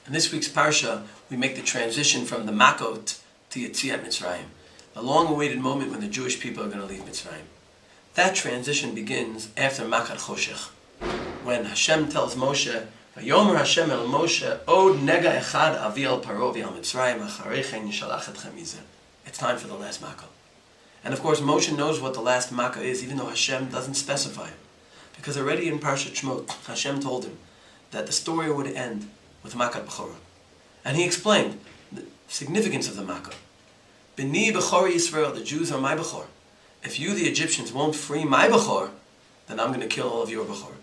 In this week's Parsha, we make the transition from the Makot to Yetziat Mitzrayim, a long-awaited moment when the Jewish people are going to leave Mitzrayim. That transition begins after Makat Choshech, when Hashem tells Moshe, "Vayomer Hashem el Moshe, Od nega echad avi el Paro v'al Mitzrayim, acharei chen yishalach etchem mizeh." It's time for the last Makkah. And of course, Moshe knows what the last Makkah is, even though Hashem doesn't specify it. Because already in Parshat Shmot, Hashem told him that the story would end with Makat Bechorah. And he explained the significance of the Makkah. B'ni Bechor Yisrael, the Jews are my Bechor. If you, the Egyptians, won't free my Bechor, then I'm going to kill all of your Bechor.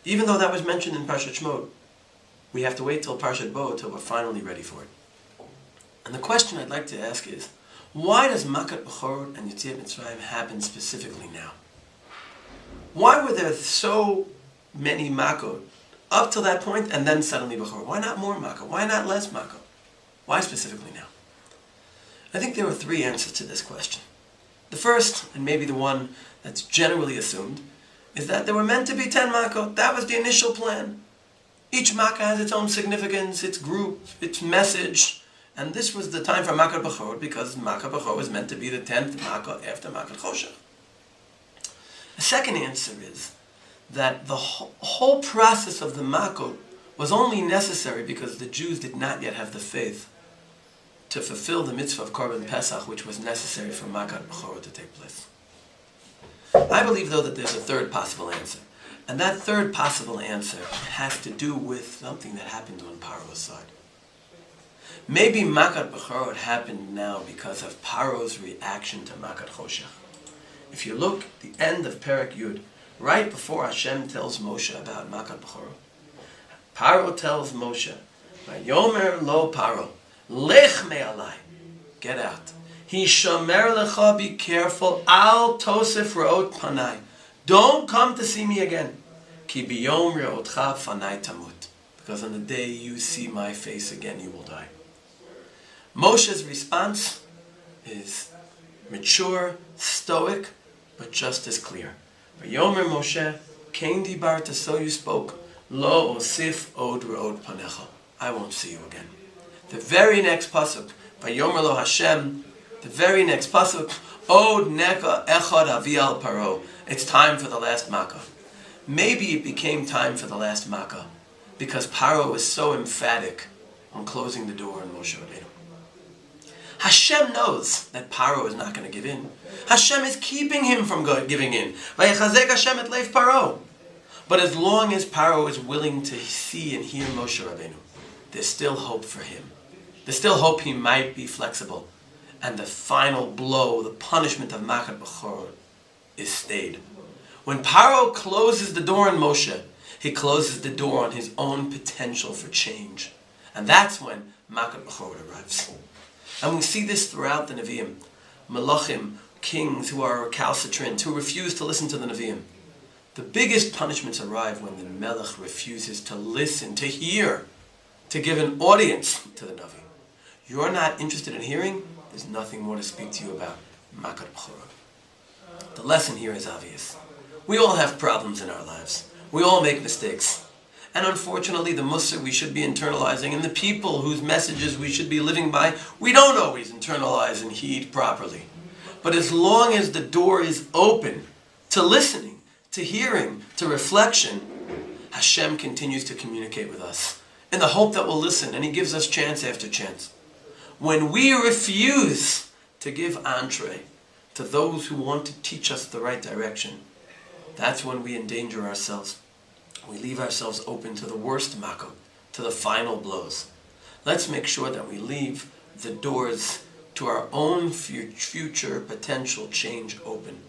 Even though that was mentioned in Parshat Shmot, we have to wait till Parshat Bo till we're finally ready for it. And the question I'd like to ask is, why does Makat Bechorot and Yetziat Mitzrayim happen specifically now? Why were there so many Makot up till that point and then suddenly Bechorot? Why not more Makot? Why not less Makot? Why specifically now? I think there are three answers to this question. The first, and maybe the one that's generally assumed, is that there were meant to be 10 Makot. That was the initial plan. Each Makkah has its own significance, its group, its message. And this was the time for Makat Bechorot because Makat Bechorot was meant to be the 10th Makkah after Makat Choshech. The second answer is that the whole process of the Makkot was only necessary because the Jews did not yet have the faith to fulfill the mitzvah of Korban Pesach, which was necessary for Makat Bechorot to take place. I believe, though, that there's a third possible answer. And that third possible answer has to do with something that happened on Paro's side. Maybe Makat Bechorot happened now because of Paro's reaction to Makat Choshech. If you look at the end of Perek Yud, right before Hashem tells Moshe about Makat Bechorot, Paro tells Moshe, "Vayomer lo Paro, lech me'alai, get out. Hishomer lecha, be careful, al tosef re'ot panai, don't come to see me again. Ki biyom re'otcha fanai tamut, because on the day you see my face again, you will die." Moshe's response is mature, stoic, but just as clear. Vayomer Moshe, Kain dibarta, so you spoke, lo osif od re'od panecha, I won't see you again. The very next pasuk, Vayomer lo Hashem, the very next pasuk, od neka echad avi al paro, it's time for the last Makkah. Maybe it became time for the last Makkah because Paro was so emphatic on closing the door on Moshe Rabbeinu. Hashem knows that Paro is not going to give in. Hashem is keeping him from giving in. Vayechazek Hashem et leiv Paro. But as long as Paro is willing to see and hear Moshe Rabbeinu, there's still hope for him. There's still hope he might be flexible. And the final blow, the punishment of Makat Bechorot, is stayed. When Paro closes the door on Moshe, he closes the door on his own potential for change. And that's when Makat Bechorot arrives. And we see this throughout the Nevi'im. Melachim, kings who are recalcitrant, who refuse to listen to the Nevi'im. The biggest punishments arrive when the Melech refuses to listen, to hear, to give an audience to the Navi. You're not interested in hearing, there's nothing more to speak to you about. Makat Bechorot. The lesson here is obvious. We all have problems in our lives. We all make mistakes. And unfortunately, the Musar we should be internalizing and the people whose messages we should be living by, we don't always internalize and heed properly. But as long as the door is open to listening, to hearing, to reflection, Hashem continues to communicate with us in the hope that we'll listen, and He gives us chance after chance. When we refuse to give entree to those who want to teach us the right direction, that's when we endanger ourselves. We leave ourselves open to the worst Makot, to the final blows. Let's make sure that we leave the doors to our own future potential change open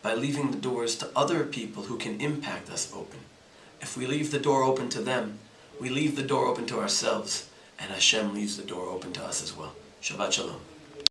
by leaving the doors to other people who can impact us open. If we leave the door open to them, we leave the door open to ourselves, and Hashem leaves the door open to us as well. Shabbat Shalom.